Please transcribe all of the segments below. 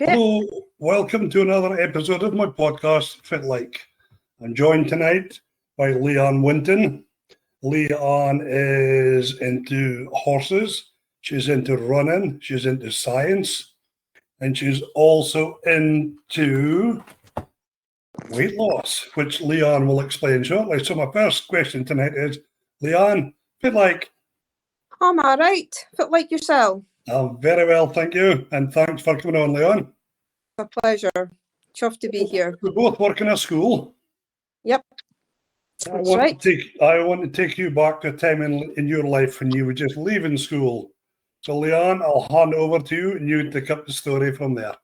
Okay. Hello, welcome to another episode of my podcast, Fitlike. I'm joined tonight by Lianne Winton. Lianne is into horses, she's into running, she's into science, and she's also into weight loss, which Lianne will explain shortly. So my first question tonight is, Lianne, Fitlike. I'm all right. Fit like yourself. I'm very well, thank you, and thanks for coming on, Lianne. It's a pleasure. Chuffed to be here. We both work in a school. Yep. I That's want right. to take you back to a time in your life when you were just leaving school. So, Lianne, I'll hand over to you, and you take up the story from there.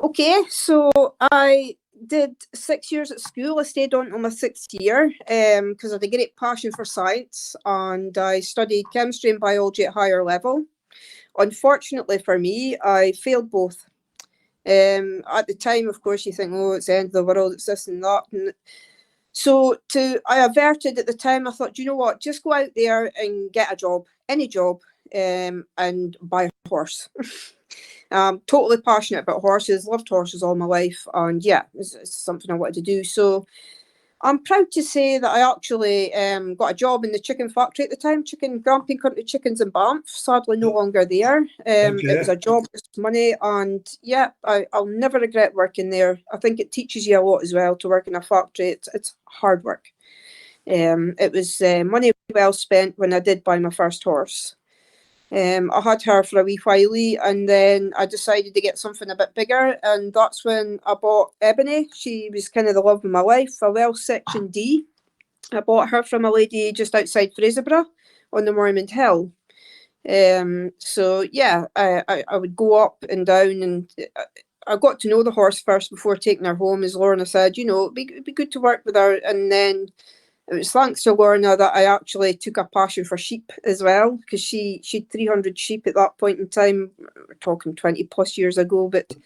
Okay, so I did 6 years at school. I stayed on till my sixth year because I had a great passion for science, and I studied chemistry and biology at higher level. Unfortunately for me, I failed both. At the time, of course, you think, oh, it's the end of the world, it's this and that. And so I averted at the time. I thought, you know what, just go out there and get a job, any job, and buy a horse. Totally passionate about horses, loved horses all my life, and yeah, it's something I wanted to do. So I'm proud to say that I actually got a job in the chicken factory at the time, Grampian Country Chickens in Banff, sadly no longer there. It was a job, it's money, and yeah, I'll never regret working there. I think it teaches you a lot as well to work in a factory. It's hard work. It was money well spent when I did buy my first horse. I had her for a wee while, and then I decided to get something a bit bigger, and that's when I bought Ebony. She was kind of the love of my life, a Welsh Section D. I bought her from a lady just outside Fraserburgh on the Mormont Hill. So yeah, I would go up and down, and I got to know the horse first before taking her home. As Lorna said, you know, it'd be good to work with her, and then it was thanks to Lorna that I actually took a passion for sheep as well, because she'd 300 sheep at that point in time. We're talking 20 plus years ago, but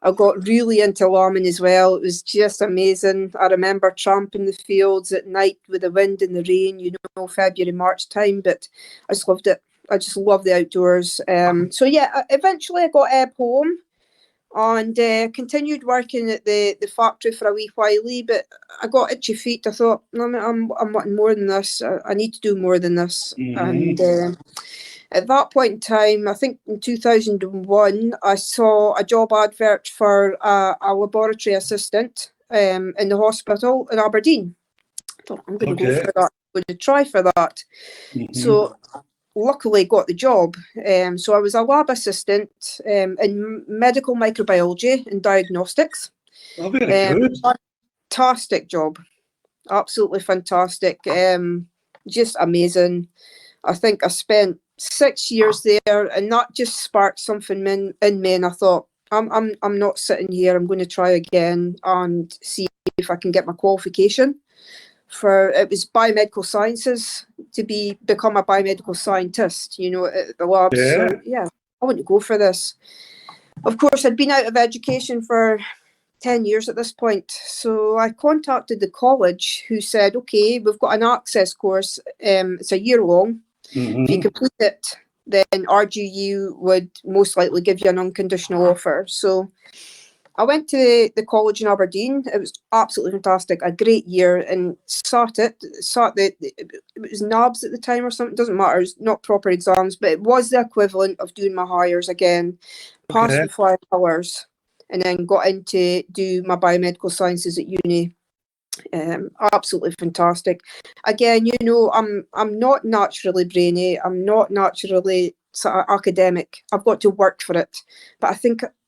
I got really into lambing as well. It was just amazing. I remember tramping the fields at night with the wind and the rain, you know, February, March time, but I just loved it. I just love the outdoors. So yeah, eventually I got Eb home and continued working at the factory for a wee while, but I got itchy feet. I thought, no, I'm wanting more than this. I need to do more than this. And at that point in time, I think in 2001, I saw a job advert for a laboratory assistant in the hospital in Aberdeen. I thought, I'm going to go for that. I'm going to try for that. So luckily got the job. So I was a lab assistant in medical microbiology and diagnostics. Oh, very good. Fantastic job. Absolutely fantastic. Just amazing. I think I spent 6 years there, and that just sparked something in me, and I thought, I'm not sitting here. I'm going to try again and see if I can get my qualification. It was biomedical sciences to become a biomedical scientist, you know, at the labs. Yeah. So yeah, I want to go for this. Of course, I'd been out of education for 10 years at this point. So I contacted the college, who said, okay, we've got an access course. It's a year long. If you complete it, then RGU would most likely give you an unconditional offer. So I went to the college in Aberdeen. It was absolutely fantastic, a great year, and it was NABS at the time or something, it doesn't matter, it's not proper exams, but it was the equivalent of doing my hires again, passed with flying colours, and then got into do my biomedical sciences at uni. Absolutely fantastic. Again, you know, I'm not naturally brainy, I'm not naturally sort of academic, I've got to work for it, but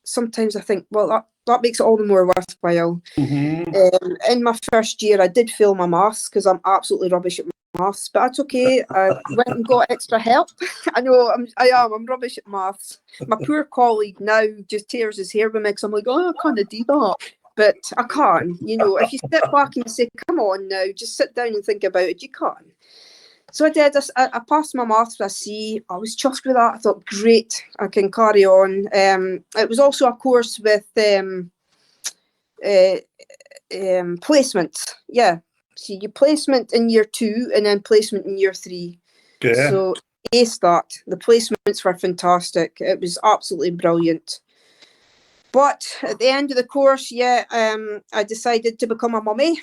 sometimes I think, well, that makes it all the more worthwhile. In my first year, I did fail my maths because I'm absolutely rubbish at maths, but that's okay. I went and got extra help. I know I'm rubbish at maths. My poor colleague now just tears his hair with me because I'm like, oh, I can't do that. But I can, you know, if you sit back and say, come on now, just sit down and think about it, you can. So I did. I passed my maths with a C. I was chuffed with that. I thought, great, I can carry on. It was also a course with placement. Yeah. So you placement in year 2 and then placement in year 3. Yeah. So aced that. The placements were fantastic. It was absolutely brilliant. But at the end of the course, I decided to become a mummy.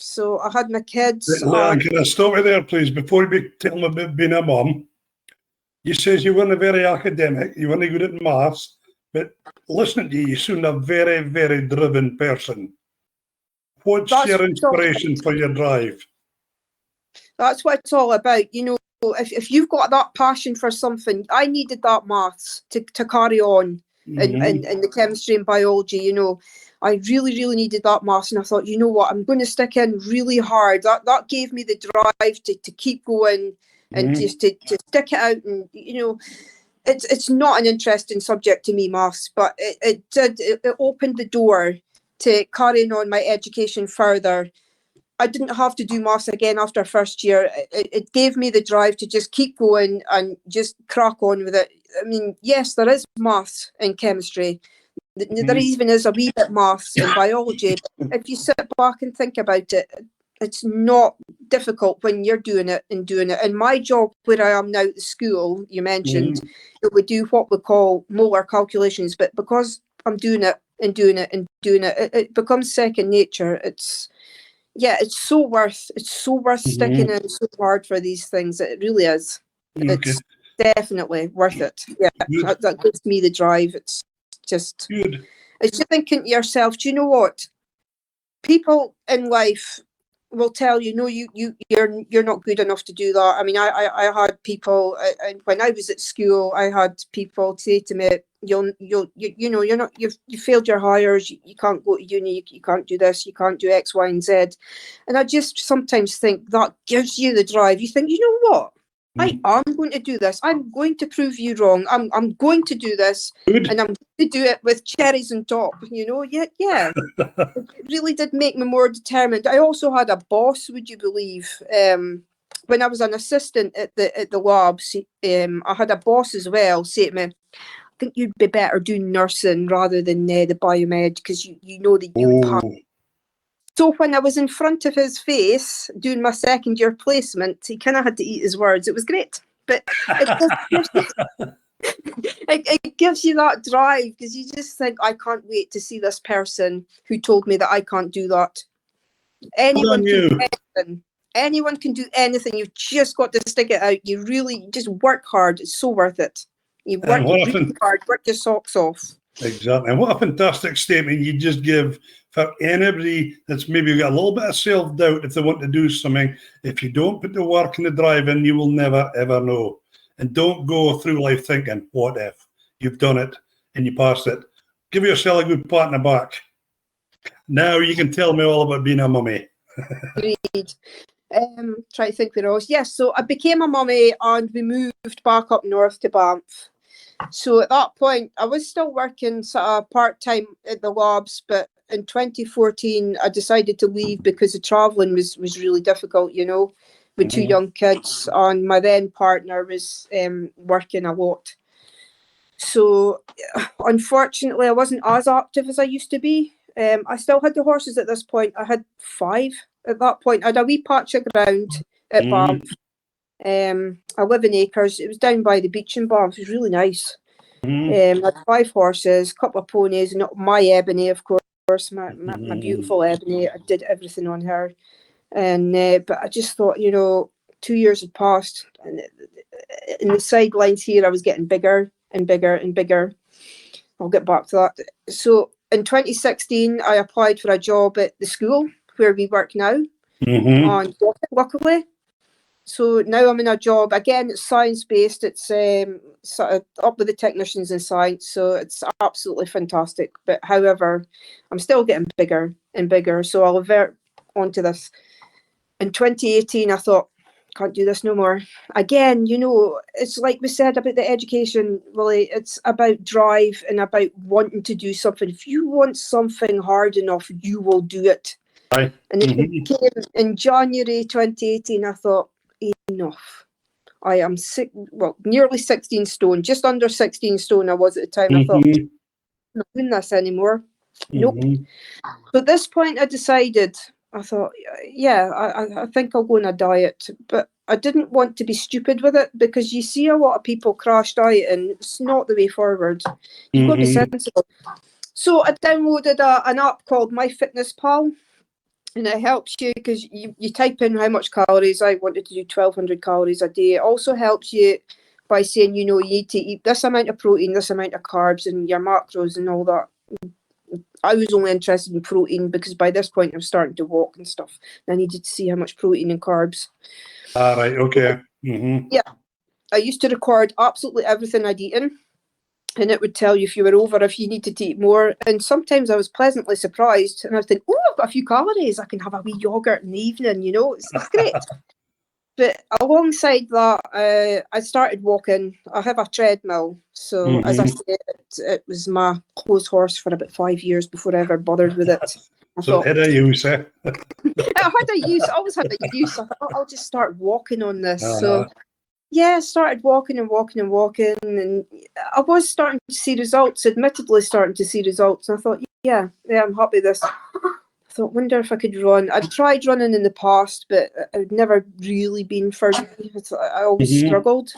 So I had my kids. Leanne, can I stop you there, please? Before you tell me about being a mum, you says you weren't very academic, you weren't good at maths, but listening to you, you sound a very, very driven person. What's your inspiration for your drive? That's what it's all about. You know, if you've got that passion for something, I needed that maths to carry on in the chemistry and biology, you know. I really, really needed that maths, and I thought, you know what, I'm going to stick in really hard. That gave me the drive to keep going and just to stick it out. And, you know, it's not an interesting subject to me, maths, but it opened the door to carrying on my education further. I didn't have to do maths again after first year. It gave me the drive to just keep going and just crack on with it. I mean, yes, there is maths in chemistry. There even is a wee bit maths in biology. If you sit back and think about it, it's not difficult when you're doing it. And my job, where I am now at the school, you mentioned, we do what we call molar calculations, but because I'm doing it, it becomes second nature. It's so worth sticking in so hard for these things. It really is. Okay. It's definitely worth it. Yeah, that gives me the drive. It's just good. It's just thinking to yourself, do you know what? People in life will tell you, no, you're not good enough to do that. I mean, I had people when I was at school. I had people say to me, you failed your hires. You can't go to uni. You can't do this. You can't do X, Y, and Z. And I just sometimes think that gives you the drive. You think, you know what? I am going to do this. I'm going to prove you wrong. I'm going to do this, and I'm going to do it with cherries on top. You know, yeah. It really did make me more determined. I also had a boss. Would you believe? When I was an assistant at the labs, I had a boss as well say to me, "I think you'd be better doing nursing rather than the biomed because you know that you would have." So when I was in front of his face doing my second year placement, he kind of had to eat his words. It was great. But it gives you that drive because you just think, I can't wait to see this person who told me that I can't do that. Anyone can do anything. Anyone can do anything. You've just got to stick it out. You really just work hard. It's so worth it. You work really hard, work your socks off. Exactly. And what a fantastic statement you just give for anybody that's maybe got a little bit of self-doubt if they want to do something. If you don't put the work and the drive in, you will never, ever know. And don't go through life thinking, what if? You've done it and you passed it. Give yourself a good pat on the back. Now you can tell me all about being a mummy. Agreed. Try to think where I was. Yes, so I became a mummy and we moved back up north to Banff. So at that point, I was still working sort of part-time at the labs, but in 2014, I decided to leave because the travelling was really difficult, you know, with two young kids, and my then partner was working a lot. So unfortunately, I wasn't as active as I used to be. I still had the horses at this point. I had 5 at that point. I had a wee patch of ground at Banff. 11 acres. It was down by the beach in Banff. It was really nice. I had 5 horses, a couple of ponies, and my Ebony, of course, my beautiful Ebony. I did everything on her. And but I just thought, you know, 2 years had passed, and in the sidelines here, I was getting bigger and bigger and bigger. I'll get back to that. So in 2016, I applied for a job at the school where we work now, and luckily. So now I'm in a job, again, it's science-based, it's sort of up with the technicians in science, so it's absolutely fantastic. But however, I'm still getting bigger and bigger, so I'll revert onto this. In 2018, I thought, can't do this no more. Again, you know, it's like we said about the education, really, it's about drive and about wanting to do something. If you want something hard enough, you will do it. Right. And it came in January 2018, I thought, enough. I am nearly 16 stone, just under 16 stone I was at the time. I thought, I'm not doing this anymore. Nope. So at this point I decided, I thought, I think I'll go on a diet. But I didn't want to be stupid with it because you see a lot of people crash dieting. It's not the way forward. You've got to be sensible. So I downloaded an app called MyFitnessPal, and it helps you because you type in how much calories. I wanted to do 1,200 calories a day. It also helps you by saying, you need to eat this amount of protein, this amount of carbs, and your macros and all that. I was only interested in protein because by this point I was starting to walk and stuff. And I needed to see how much protein and carbs. Right, okay. Mm-hmm. Yeah. I used to record absolutely everything I'd eaten, and it would tell you if you were over, if you needed to eat more. And sometimes I was pleasantly surprised, and I was thinking, oh, I've got a few calories. I can have a wee yogurt in the evening, it's great. But alongside that, I started walking. I have a treadmill. So as I said, it was my close horse for about 5 years before I ever bothered with it. So it had a use, eh? I had a use. I always had a use. I thought, I'll just start walking on this. So yeah, I started walking, and I was starting to see results, admittedly starting to see results. And I thought, yeah, I'm happy with this. I thought, wonder if I could run. I'd tried running in the past, but I'd never really been for me. I always struggled.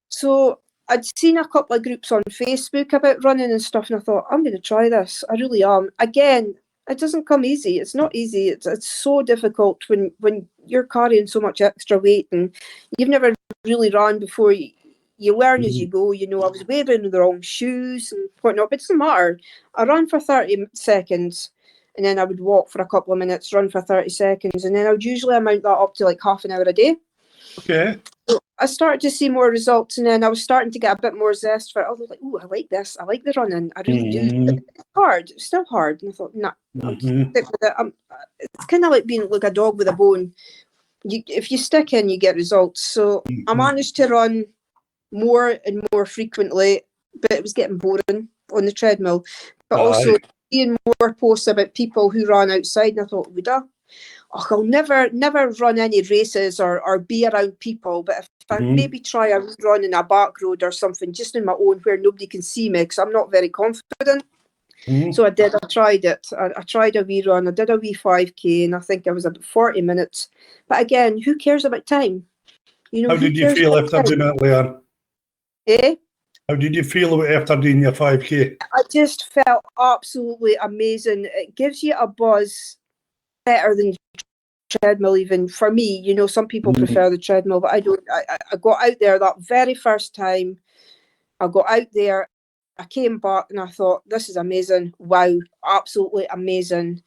So I'd seen a couple of groups on Facebook about running and stuff, and I thought, I'm going to try this. I really am. Again, it doesn't come easy. It's not easy. It's so difficult when you're carrying so much extra weight and you've never really run before. You learn as you go. I was wearing the wrong shoes and whatnot, but it doesn't matter. I ran for 30 seconds. And then I would walk for a couple of minutes, run for 30 seconds, and then I would usually amount that up to like half an hour a day. Okay. So I started to see more results, and then I was starting to get a bit more zest for it. I was like, oh, I like this. I like the running. I really do. It's hard. It's still hard. And I thought, nah, I'll stick with it. It's kind of like being like a dog with a bone. If you stick in, you get results. So I managed to run more and more frequently, but it was getting boring on the treadmill. But also seeing more posts about people who ran outside, and I thought, would I? I'll never run any races or be around people, but if I maybe try a run in a back road or something, just on my own where nobody can see me, because I'm not very confident. So I tried it. I tried a wee run. I did a wee 5K, and I think I was about 40 minutes. But again, who cares about time? How did you feel after doing it, Lianne? Eh? How did you feel after doing your 5K? I just felt absolutely amazing. It gives you a buzz better than treadmill, even for me. Some people prefer the treadmill, but I don't. I got out there that very first time. I got out there, I came back, and I thought, this is amazing. Wow, absolutely amazing.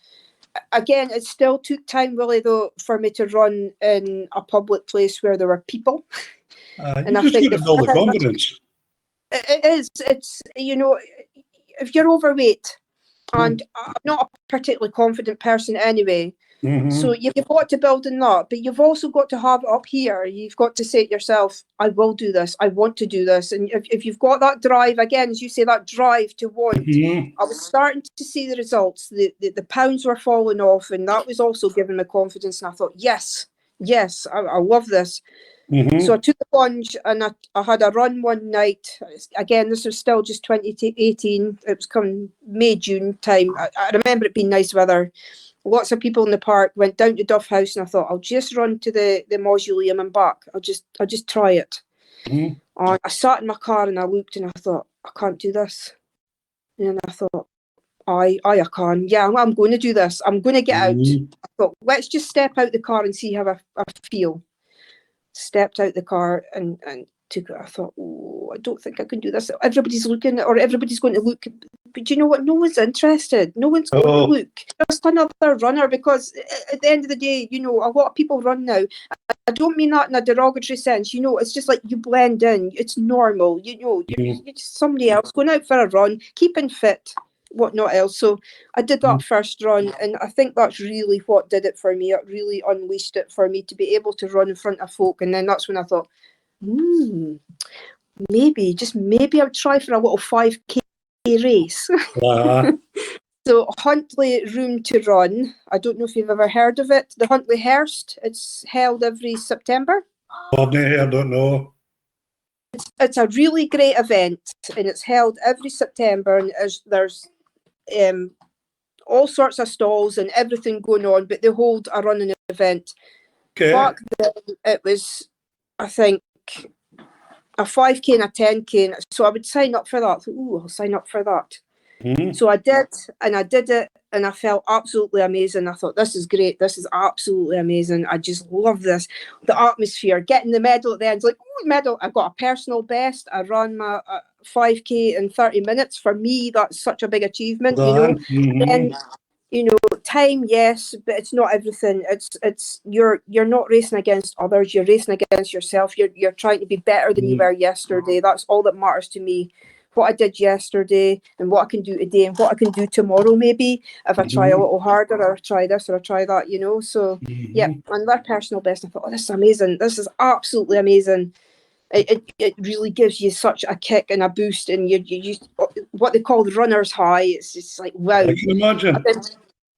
Again, it still took time, really, though, for me to run in a public place where there were people. And you just got to build the confidence. It is. It's, if you're overweight, and I'm not a particularly confident person anyway, so you've got to build in that, but you've also got to have it up here. You've got to say to yourself, I will do this. I want to do this. And if you've got that drive, again, as you say, that drive to want, I was starting to see the results. The pounds were falling off, and that was also giving me confidence. And I thought, yes, I love this. So I took the plunge, and I had a run one night. Again, this was still just 2018. It was coming May, June time. I remember it being nice weather. Lots of people in the park. Went down to Duff House, and I thought, I'll just run to the mausoleum and back. I'll just try it. I sat in my car and I looked, and I thought, I can't do this. And I thought, I can. Yeah, I'm going to do this. I'm going to get out. I thought, let's just step out the car and see how I feel. Stepped out the car and took it. I thought, oh, I don't think I can do this. Everybody's looking, or everybody's going to look. But you know what? No one's interested. No one's going to look. Just another runner, because at the end of the day, a lot of people run now. I don't mean that in a derogatory sense. It's just like you blend in. It's normal. You're just somebody else going out for a run, keeping fit, whatnot else. So I did that first run, and I think that's really what did it for me. It really unleashed it for me to be able to run in front of folk. And then that's when I thought, maybe I would try for a little 5K race. So Huntly Room to Run. I don't know if you've ever heard of it. The Huntly Hurst. It's held every September. I don't know. It's a really great event, and it's held every September, and there's all sorts of stalls and everything going on, but they hold a running event. Back then, it was, I think, a 5K and a 10K, so I would sign up for that. I'll sign up for that. So I did, and I did it, and I felt absolutely amazing. I thought, this is great. This is absolutely amazing. I just love this. The atmosphere, getting the medal at the end, like, oh, medal. I got a personal best. I ran my 5K in 30 minutes. For me, that's such a big achievement, you know. Then, you know, time, yes, but it's not everything. It's you're not racing against others. You're racing against yourself. You're trying to be better than you were yesterday. That's all that matters to me. What I did yesterday and what I can do today and what I can do tomorrow, maybe if I try a little harder or try this or I try that, you know. So yeah, and their personal best, I thought, oh, this is amazing. This is absolutely amazing. It really gives you such a kick and a boost, and you what they call the runner's high. It's just like, wow. I can imagine.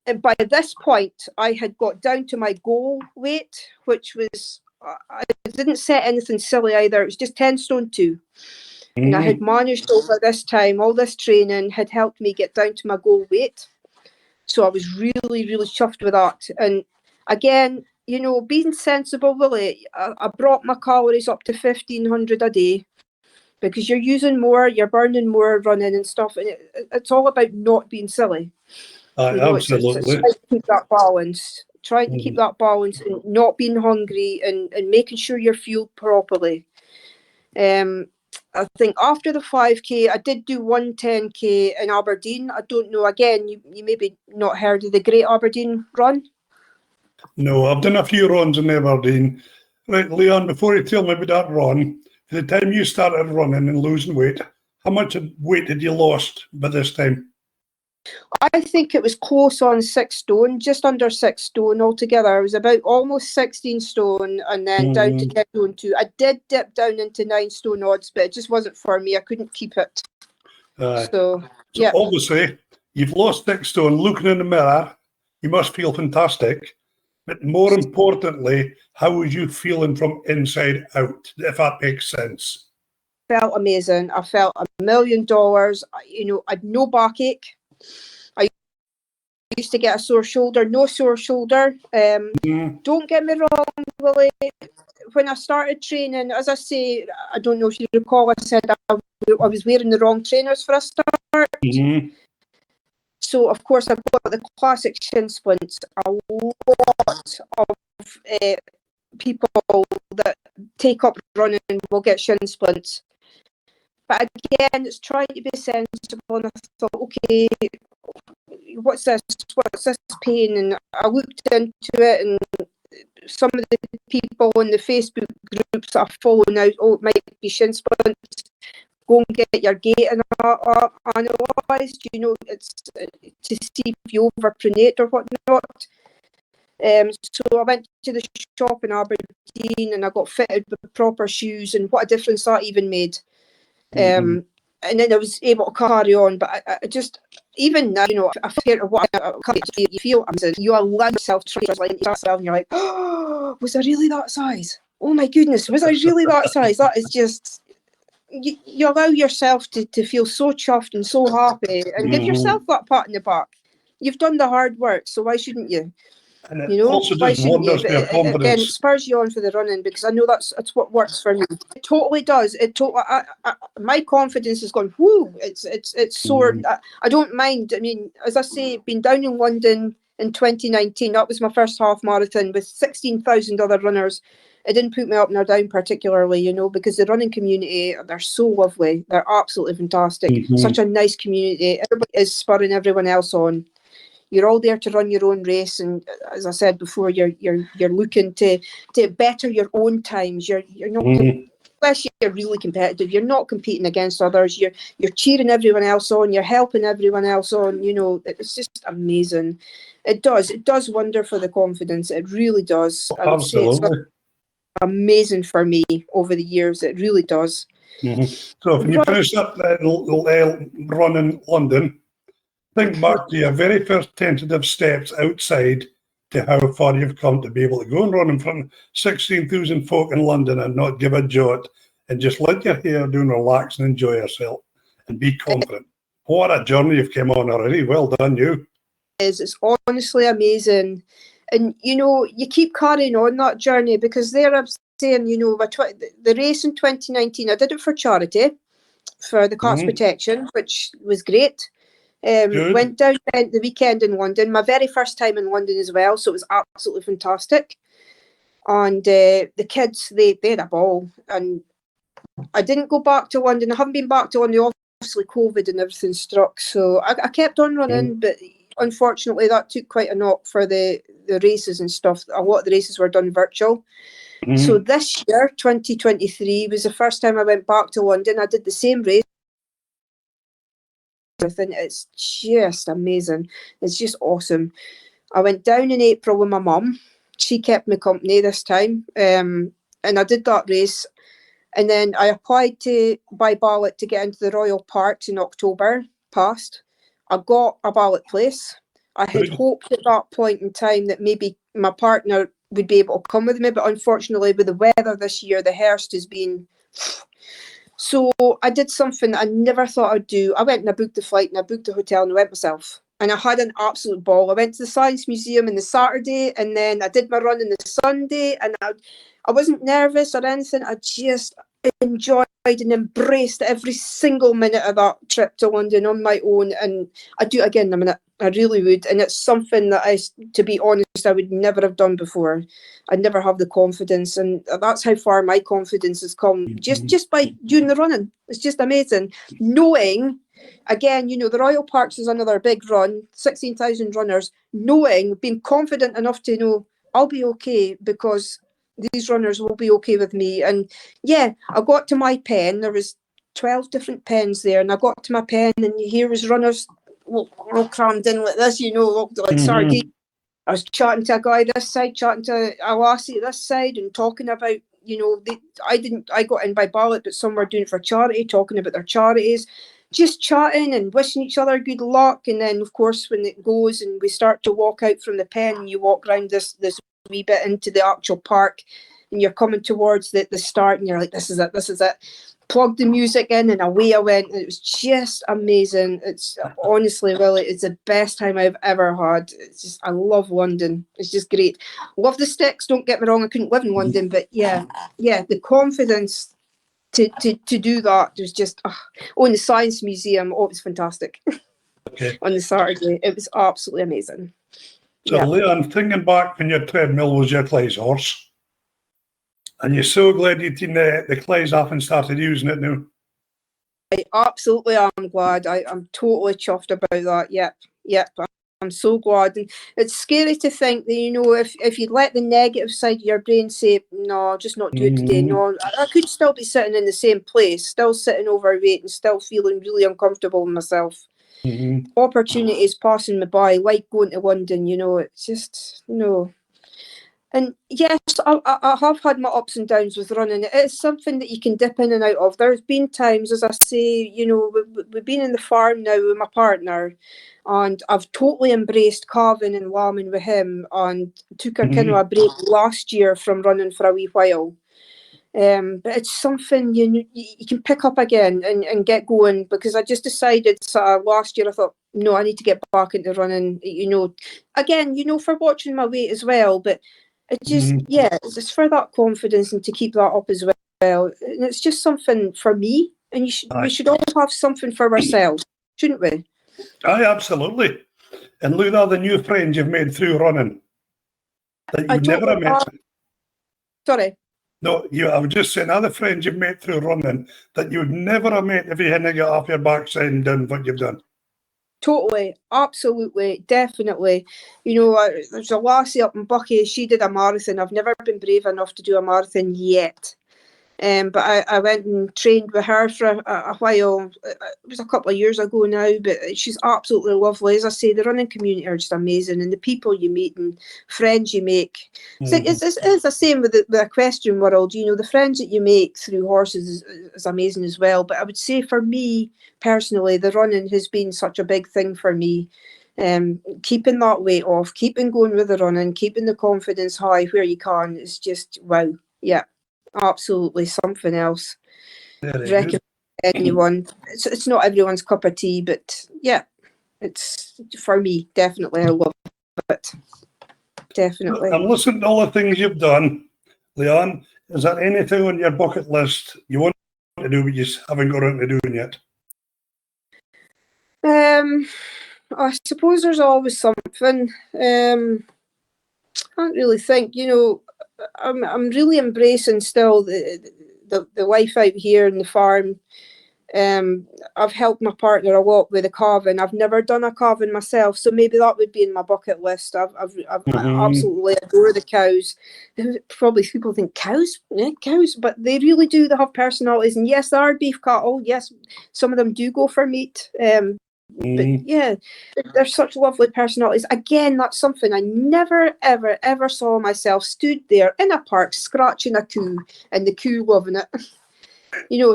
And by this point, I had got down to my goal weight, which was, I didn't set anything silly either. It was just 10 stone 2. And I had managed over this time, all this training had helped me get down to my goal weight. So I was really, really chuffed with that. And again, you know, being sensible, Willie, I brought my calories up to 1,500 a day, because you're using more, you're burning more running and stuff. And it's all about not being silly. You know, Absolutely. it's trying to keep that balance. Trying to keep that balance and not being hungry and making sure you're fueled properly. I think after the 5K, I did do 110K in Aberdeen. I don't know, again, you maybe not heard of the Great Aberdeen Run? No, I've done a few runs in Aberdeen. Right, Leanne, before you tell me about that run, at the time you started running and losing weight, how much weight had you lost by this time? I think it was close on 6 stone, just under 6 stone altogether. I was about almost 16 stone and then down to 10 stone 2. I did dip down into 9 stone odds, but it just wasn't for me. I couldn't keep it. So yeah. Obviously, you've lost 6 stone. Looking in the mirror, you must feel fantastic. But more importantly, how was you feeling from inside out, if that makes sense? Felt amazing. I felt $1 million. You know, I had no backache. I used to get a sore shoulder, no sore shoulder. Don't get me wrong, Willie. When I started training, as I say, I don't know if you recall, I said I was wearing the wrong trainers for a start. So, of course, I've got the classic shin splints. A lot of people that take up running will get shin splints. But again, it's trying to be sensible, and I thought, okay, what's this pain? And I looked into it, and some of the people in the Facebook groups that are following out, oh, it might be shin splints. Go and get your gait analysed, you know, it's to see if you overpronate or whatnot. So I went to the shop in Aberdeen and I got fitted with proper shoes, and what a difference that even made. And then I was able to carry on, but I just, even now, you know, I feel what you feel, you allow yourself to try yourself, and you're like, oh, was I really that size? Oh my goodness, was I really that size? That is just, you allow yourself to feel so chuffed and so happy, and give yourself that pat in the back. You've done the hard work, so why shouldn't you? And it You know, also why does shouldn't you? wonders for your confidence. Again, it spurs you on for the running, because I know that's what works for me. It totally does. My confidence has gone, whoo, it's soared. I don't mind. I mean, as I say, been down in London in 2019. That was my first half marathon with 16,000 other runners. It didn't put me up nor down particularly, you know, because the running community, they're so lovely. They're absolutely fantastic. Such a nice community. Everybody is spurring everyone else on. You're all there to run your own race, and as I said before, you're looking to better your own times. You're not, unless you're really competitive, you're not competing against others. You're cheering everyone else on. You're helping everyone else on. You know, it's just amazing. It does wonder for the confidence. It really does. I would say it's amazing for me over the years. It really does. So when you finish up that run in London, think back to your very first tentative steps outside to how far you've come to be able to go and run in front of 16,000 folk in London and not give a jot, and just let your hair do and relax and enjoy yourself and be confident. What a journey you've come on already. Well done, you. It's honestly amazing. And, you know, you keep carrying on that journey, because there I'm saying, you know, the race in 2019, I did it for charity, for the Cats Protection, which was great. Went down, spent the weekend in London, my very first time in London as well, so it was absolutely fantastic. And the kids, they had a ball. And I didn't go back to London. I haven't been back to London. Obviously, COVID and everything struck. So I kept on running, but unfortunately, that took quite a knock for the races and stuff. A lot of the races were done virtual. So this year, 2023, was the first time I went back to London. I did the same race. And it's just amazing. It's just awesome. I went down in April with my mum. She kept me company this time. And I did that race. And then I applied by ballot to get into the Royal Parks in October past. I got a ballot place. I had hoped at that point in time that maybe my partner would be able to come with me, but unfortunately with the weather this year, the Hurst has been... So I did something I never thought I'd do. I went and I booked the flight and I booked the hotel and I went myself. And I had an absolute ball. I went to the Science Museum on the Saturday and then I did my run on the Sunday, and I wasn't nervous or anything. I just enjoyed and embraced every single minute of that trip to London on my own. And I'd do it again in a minute. I really would. And it's something that to be honest, I would never have done before. I'd never have the confidence. And that's how far my confidence has come just by doing the running. It's just amazing. Knowing, again, you know, the Royal Parks is another big run, 16,000 runners, being confident enough to know I'll be okay because these runners will be okay with me. And yeah, I got to my pen. There was 12 different pens there, and I got to my pen, and here was runners all crammed in like this, you know, like sardines. I was chatting to a guy this side, chatting to a lassie this side, and talking about, you know, I got in by ballot, but some were doing it for charity, talking about their charities, just chatting and wishing each other good luck. And then, of course, when it goes and we start to walk out from the pen, and you walk around this wee bit into the actual park, and you're coming towards the start, and you're like, this is it. Plugged the music in and away I went. And it was just amazing. It's honestly, Willie, it's the best time I've ever had. It's just, I love London. It's just great. Love the sticks, don't get me wrong, I couldn't live in London, but yeah, the confidence to do that was just, in the Science Museum, it was fantastic. On the Saturday, it was absolutely amazing. So Lianne, thinking back when your treadmill was your Clay's horse, and you're so glad you'd seen the Clays off and started using it now. I absolutely am glad. I'm totally chuffed about that. Yep. I'm so glad. And it's scary to think that, you know, if you'd let the negative side of your brain say, no, just not do it today. No, I could still be sitting in the same place, still sitting overweight and still feeling really uncomfortable with myself. Opportunities passing me by, like going to London, you know, it's just, no. And yes, I have had my ups and downs with running. It is something that you can dip in and out of. There's been times, as I say, you know, we've been in the farm now with my partner, and I've totally embraced calving and lambing with him, and took a kind of a break last year from running for a wee while. But it's something you can pick up again and get going, because I just decided last year, I thought, no, I need to get back into running, you know, again, you know, for watching my weight as well, but it just, it's for that confidence and to keep that up as well. And it's just something for me, and we should all have something for ourselves, shouldn't we? Aye, absolutely. And look at all the new friends you've made through running that you never have met. Sorry. No, I was just saying, other friends you've met through running that you would never have met if you hadn't got off your backside and done what you've done. Totally, absolutely, definitely. You know, there's a lassie up in Bucky, she did a marathon. I've never been brave enough to do a marathon yet. But I went and trained with her for a while. It was a couple of years ago now, but she's absolutely lovely. As I say, the running community are just amazing, and the people you meet and friends you make. It's the same with the equestrian world. You know, the friends that you make through horses is amazing as well. But I would say for me personally, the running has been such a big thing for me. Keeping that weight off, keeping going with the running, keeping the confidence high where you can, is just wow. Yeah. Absolutely something else. Recommend anyone. It's not everyone's cup of tea, but yeah, it's for me, definitely. I love it. Definitely. I'm listening to all the things you've done, Lianne. Is there anything on your bucket list you want to do but you just haven't got around to doing yet? I suppose there's always something. Can't really think. I'm really embracing still the life out here in the farm. I've helped my partner a lot with the calving. I've never done a calving myself, so maybe that would be in my bucket list. I absolutely adore the cows. Probably people think cows, cows, but they really do. They have personalities, and yes, there are beef cattle. Yes, some of them do go for meat. But yeah, they're such lovely personalities. Again, that's something I never, ever, ever saw myself stood there in a park scratching a coo and the coo loving it.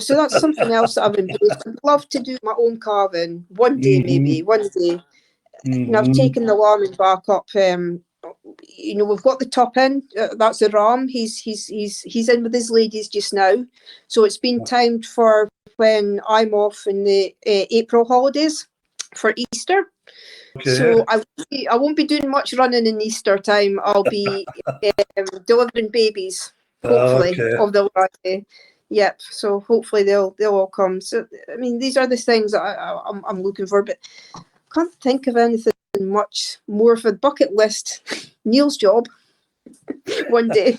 So that's something else that I've embraced. I'd love to do my own carving one day, maybe one day. And I've taken the lambing back up. We've got the top in. That's the ram. He's in with his ladies just now. So it's been timed for when I'm off in the April holidays for Easter. Okay. So I won't be doing much running in Easter time. I'll be delivering babies, hopefully, of the variety. Yep. So hopefully they'll all come. So I mean, these are the things that I'm looking for, but I can't think of anything much more for the bucket list. Neil's job one day.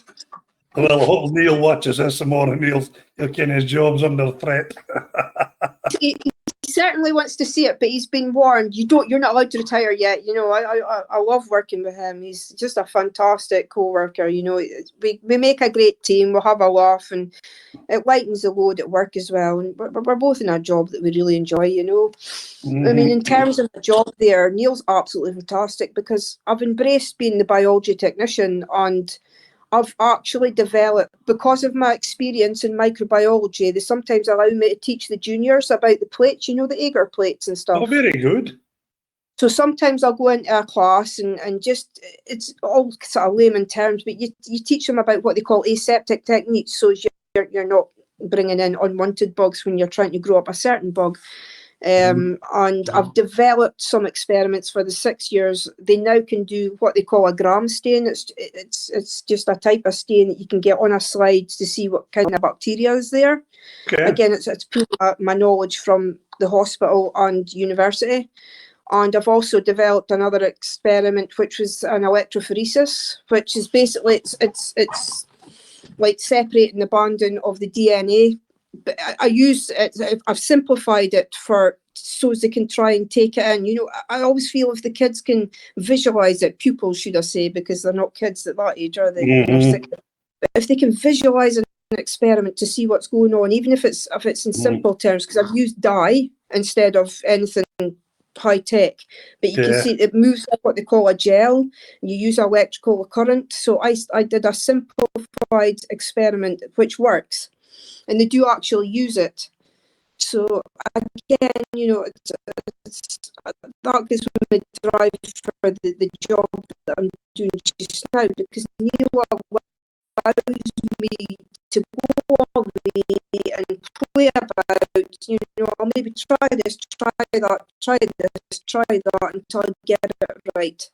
Well, I hope Neil watches this tomorrow. He'll get his job's under threat. He certainly wants to see it, but he's been warned. You're not allowed to retire yet. I love working with him. He's just a fantastic co-worker. We make a great team. We'll have a laugh, and it lightens the load at work as well. And we're both in a job that we really enjoy. I mean, in terms of the job there, Neil's absolutely fantastic because I've embraced being the biology technician, and I've actually developed, because of my experience in microbiology, they sometimes allow me to teach the juniors about the plates, the agar plates and stuff. Oh, very good. So sometimes I'll go into a class and just, it's all sort of layman terms, but you teach them about what they call aseptic techniques, so you're not bringing in unwanted bugs when you're trying to grow up a certain bug. And I've developed some experiments for the 6 years. They now can do what they call a gram stain. It's just a type of stain that you can get on a slide to see what kind of bacteria is there. Okay. Again, it's purely my knowledge from the hospital and university. And I've also developed another experiment, which was an electrophoresis, which is basically it's like separating the banding of the DNA. But I've simplified it so they can try and take it in. I always feel if the kids can visualize it, pupils should I say, because they're not kids at that age, are they? But if they can visualize an experiment to see what's going on, even if it's in simple terms, because I've used dye instead of anything high tech, but you can see it moves like what they call a gel, and you use electrical current. So I did a simplified experiment which works. And they do actually use it. So again, that gives me drive for the job that I'm doing just now, because Neil allows me to go away and play about. I'll maybe try this, try that, try this, try that until I get it right.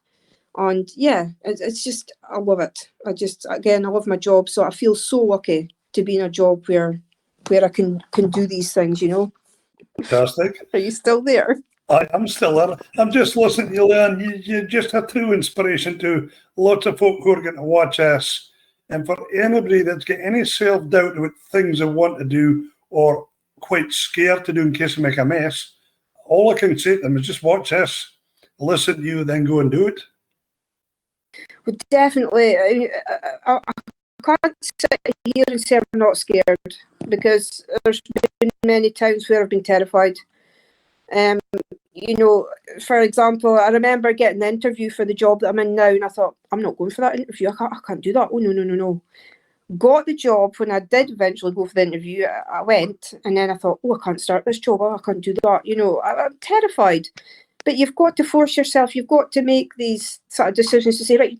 And yeah, it's just, I love it. I love my job, so I feel so lucky to be in a job where I can do these things, Fantastic. Are you still there? I'm still there. I'm just listening to you, Lianne. You just a true inspiration to lots of folk who are going to watch this. And for anybody that's got any self-doubt about things they want to do or quite scared to do in case they make a mess, all I can say to them is just watch this, listen to you, then go and do it. Well, definitely. I can't sit here and say I'm not scared, because there's been many times where I've been terrified. For example, I remember getting the interview for the job that I'm in now, and I thought, I'm not going for that interview. I can't do that. Oh, no. Got the job. When I did eventually go for the interview, I went, and then I thought, I can't start this job. I can't do that. I'm terrified. But you've got to force yourself. You've got to make these sort of decisions to say, right,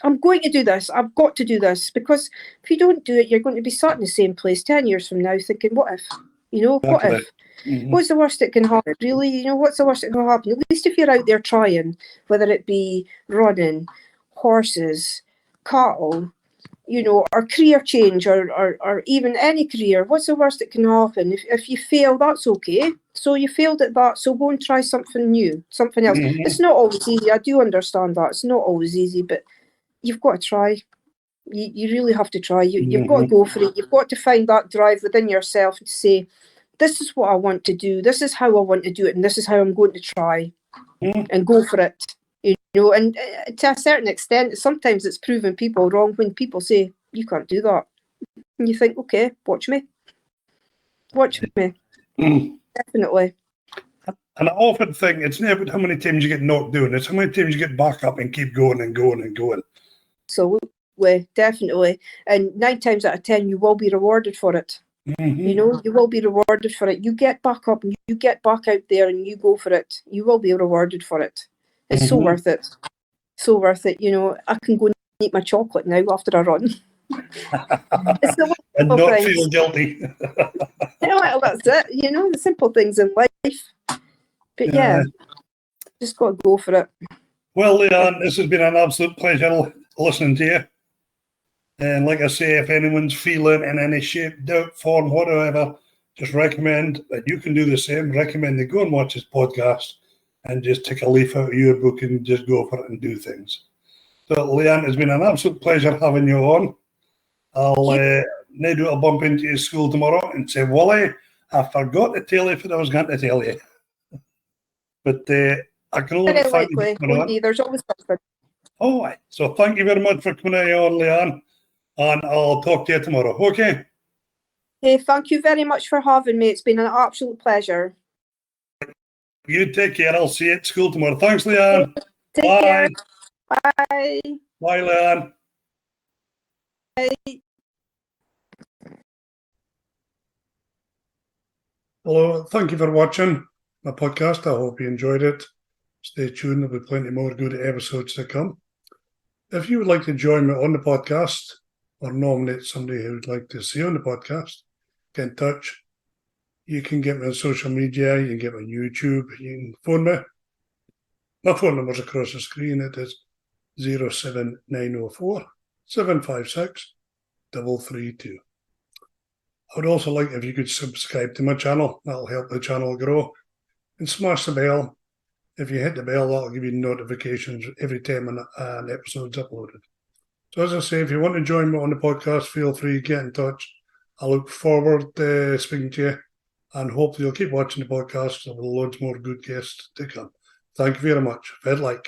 I'm going to do this. I've got to do this. Because if you don't do it, you're going to be sat in the same place 10 years from now thinking, what if? What if? Mm-hmm. What's the worst that can happen? Really, what's the worst that can happen? At least if you're out there trying, whether it be running, horses, cattle, or career change, or even any career, what's the worst that can happen? If you fail, that's okay. So you failed at that, so go and try something new, something else. Mhm. It's not always easy. I do understand that. It's not always easy, but you've got to try. You really have to try. You've got to go for it. You've got to find that drive within yourself to say, this is what I want to do. This is how I want to do it. And this is how I'm going to try and go for it. You know, and to a certain extent, sometimes it's proving people wrong when people say, you can't do that. And you think, okay, watch me. Watch me. Definitely. And I often think it's never how many times you get knocked down, it's how many times you get back up and keep going and going and going. Absolutely, definitely. And 9 times out of 10, you will be rewarded for it. You know, you will be rewarded for it. You get back up and you get back out there and you go for it. You will be rewarded for it. It's so worth it. So worth it. You know, I can go and eat my chocolate now after I run. It's the And little not things. feel guilty. Well, that's it. You know, the simple things in life. But yeah, just got to go for it. Well, Lianne, this has been an absolute pleasure listening to you. And like I say, if anyone's feeling in any shape, doubt, form, whatever, just recommend that you can do the same. Recommend they go and watch this podcast and just take a leaf out of your book and just go for it and do things. So, Lianne, it's been an absolute pleasure having you on. I'll now do a bump into your school tomorrow and say, Wally, I forgot to tell you what I was going to tell you. But I can only Very thank you likely. for coming on. There's always something. All right. So thank you very much for coming on, Lianne. And I'll talk to you tomorrow. Okay. Hey, thank you very much for having me. It's been an absolute pleasure. You take care. I'll see you at school tomorrow. Thanks, Lianne. Take Bye. care. Bye. Bye, Lianne. Bye. Hello. Thank you for watching my podcast. I hope you enjoyed it. Stay tuned. There'll be plenty more good episodes to come. If you would like to join me on the podcast or nominate somebody who would like to see on the podcast, get in touch. You can get me on social media. You can get me on YouTube. You can phone me. My phone number's across the screen. It is 07904 756 332. I would also like if you could subscribe to my channel. That'll help the channel grow. And smash the bell. If you hit the bell, that'll give you notifications every time an episode's uploaded. So as I say, if you want to join me on the podcast, feel free to get in touch. I look forward to speaking to you, and hopefully you'll keep watching the podcast. There will be loads more good guests to come. Thank you very much. Fitlike.